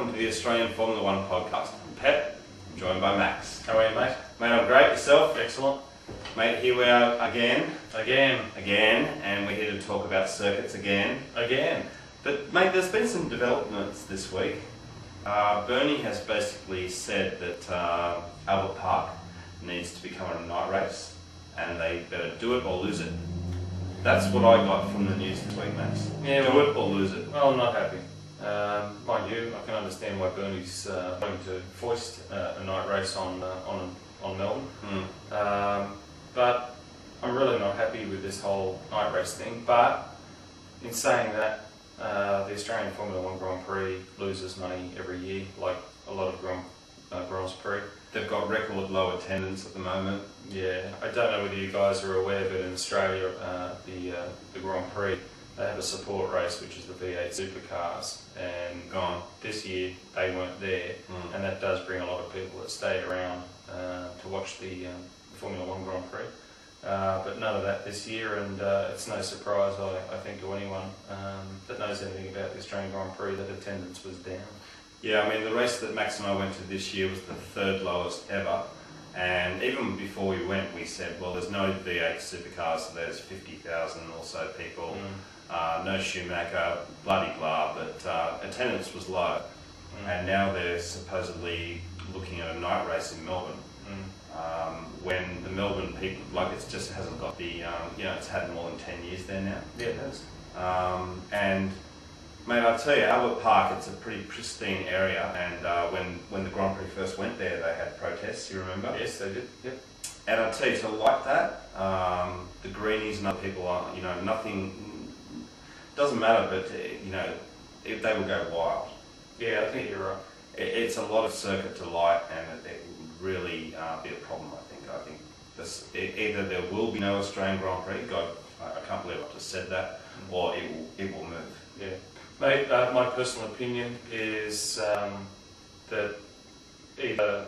welcome to the Australian Formula One podcast. I'm Pep, I'm joined by Max. How are you, mate? Mate, I'm great. Yourself? Excellent. Mate, here we are again, and we're here to talk about circuits again. But mate, there's been some developments this week. Bernie has basically said that Albert Park needs to become a night race, and they better do it or lose it. That's what I got from the news this week, Max. Yeah, do it or lose it. Well, I'm not happy. Mind you, I can understand why Bernie's wanting to foist a night race on Melbourne. But I'm really not happy with this whole night race thing. But in saying that, the Australian Formula One Grand Prix loses money every year, like a lot of Grand Prix. They've got record low attendance at the moment. Yeah, I don't know whether you guys are aware, but in Australia, the Grand Prix, they have a support race, which is the V8 supercars, and this year they weren't there, and that does bring a lot of people that stay around to watch the Formula One Grand Prix. But none of that this year, and it's no surprise, I think, to anyone that knows anything about the Australian Grand Prix that attendance was down. Yeah, I mean, the race that Max and I went to this year was the third lowest ever, and even before we went, we said, well, there's no V8 supercars, so there's 50,000 or so people, no Schumacher, bloody blah, but attendance was low, and now they're supposedly looking at a night race in Melbourne. When the Melbourne people, like, it just hasn't got the, it's had more than 10 years there now. Yeah, it has. And mate, I'll tell you, Albert Park, it's a pretty pristine area, and when the Grand Prix first went there, they had protests, you remember? Yes, they did, yep. And I'll tell you, to like that, the greenies and other people are, nothing, doesn't matter, but, if they will go wild. Yeah, I think you're right. It's a lot of circuit to light, and it would really be a problem, I think. I think either there will be no Australian Grand Prix, God, I can't believe I just said that, or it will move. Yeah. Mate, my personal opinion is that either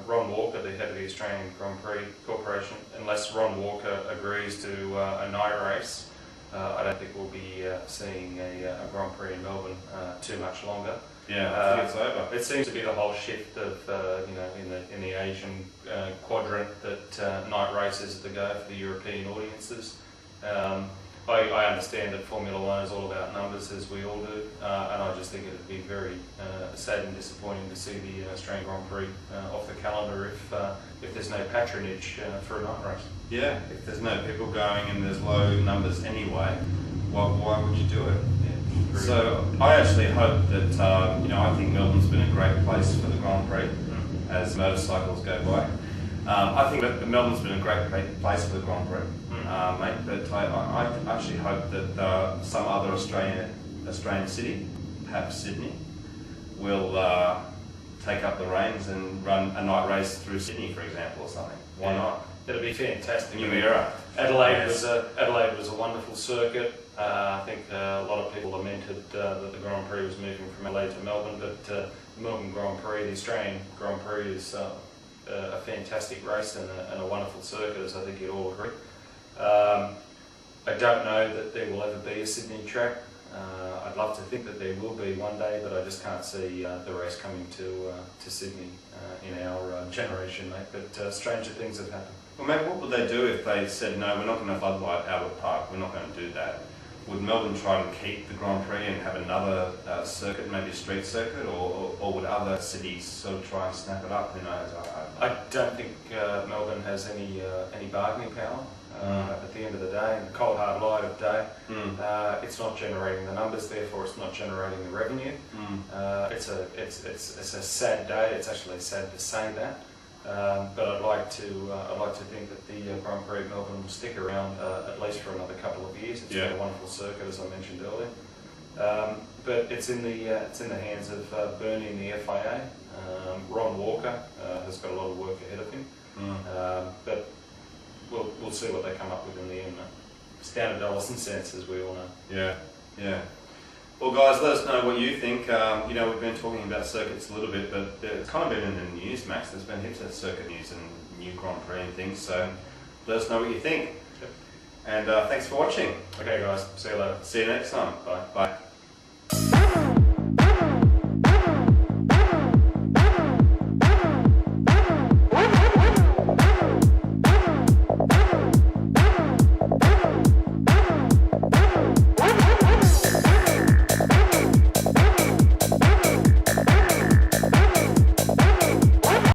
Ron Walker, the head of the Australian Grand Prix Corporation, unless Ron Walker agrees to a night race, I don't think we'll be seeing a Grand Prix in Melbourne too much longer. Yeah, I think it's over. It seems to be the whole shift of, in the Asian quadrant that night races are the go for the European audiences. I understand that Formula One is all about numbers, as we all do, and I just think it would be very sad and disappointing to see the Australian Grand Prix off the calendar if there's no patronage for a night race. Yeah, if there's no people going and there's low numbers anyway, why would you do it? Yeah. So I actually hope that, I think Melbourne's been a great place for the Grand Prix as motorcycles go by. I think that Melbourne's been a great place for the Grand Prix. Mate, but I actually hope that some other Australian city, perhaps Sydney, will take up the reins and run a night race through Sydney, for example, or something. Why not? It'd be fantastic. New era. Adelaide was a wonderful circuit. I think a lot of people lamented that the Grand Prix was moving from Adelaide to Melbourne, but the Melbourne Grand Prix, the Australian Grand Prix, is a fantastic race and a wonderful circuit, as I think you'd all agree. I don't know that there will ever be a Sydney track. I'd love to think that there will be one day, but I just can't see the race coming to Sydney in our generation, mate. But stranger things have happened. Well, mate, what would they do if they said, no, we're not going to floodlight Albert Park, we're not going to do that? Would Melbourne try and keep the Grand Prix and have another circuit, maybe a street circuit, or would other cities sort of try and snap it up? Who knows? I don't think Melbourne has any bargaining power. At the end of the day, in the cold hard light of day, it's not generating the numbers, therefore it's not generating the revenue. It's a sad day. It's actually sad to say that, but I'd like to think that the Grand Prix of Melbourne will stick around at least for another couple of years. It's been a wonderful circuit, as I mentioned earlier. But it's in the hands of Bernie and the FIA. Ron Walker has got a lot of work ahead of him, but we'll see what they come up with in the end. It's down to dollars and cents, as we all know. Yeah. Well, guys, let us know what you think. We've been talking about circuits a little bit, but it's kind of been in the news, Max. There's been heaps of circuit news and new Grand Prix and things, so let us know what you think. And thanks for watching. Okay, guys. See you later. See you next time. Bye. Bye.